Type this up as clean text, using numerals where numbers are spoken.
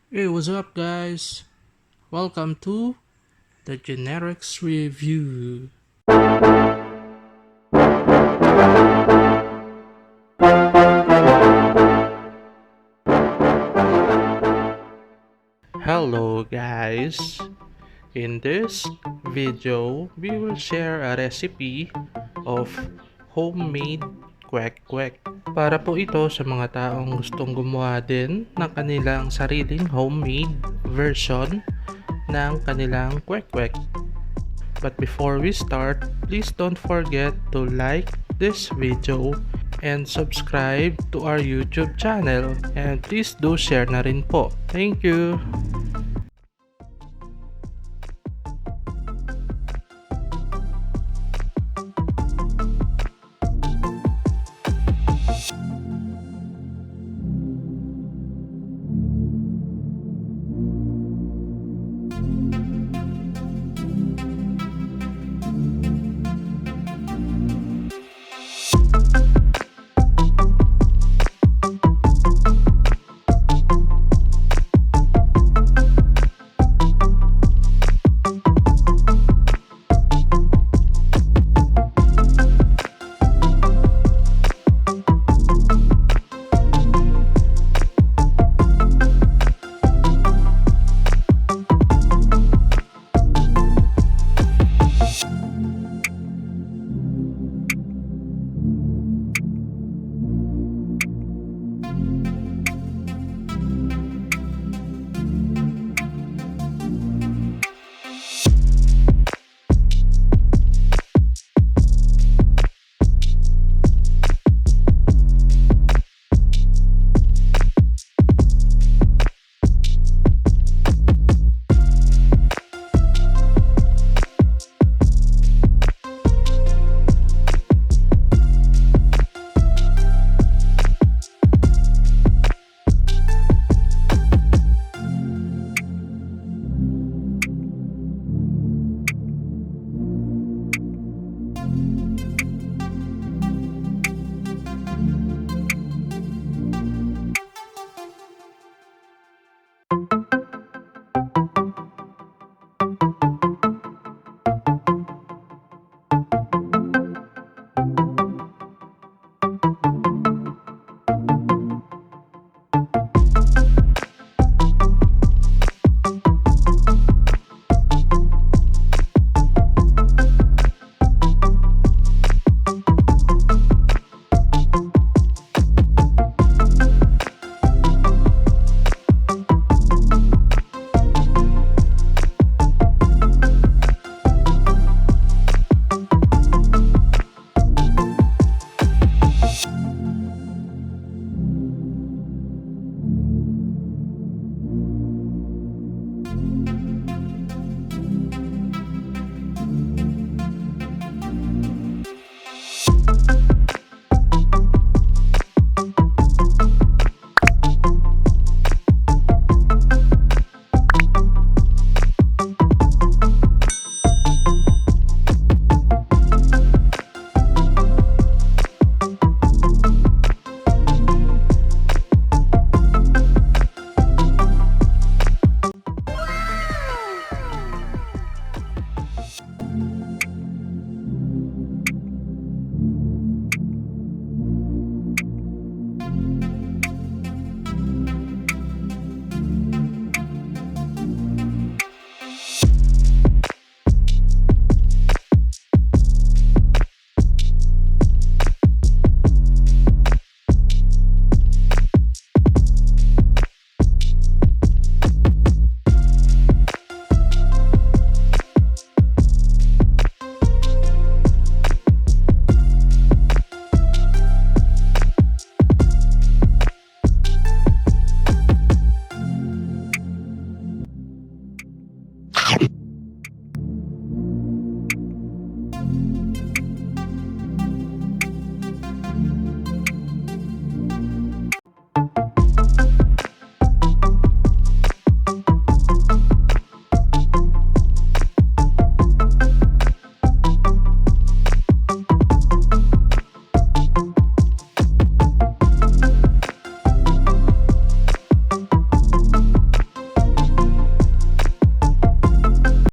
Hey, what's up, guys? Welcome to the Generics Review. Hello, guys. In this video, we will share a recipe of homemade kwek. Para po ito sa mga taong gustong gumawa din ng kanilang sariling homemade version ng kanilang kwek. But before we start, please don't forget to like this video and subscribe to our YouTube channel, and please do share na rin po. Thank you!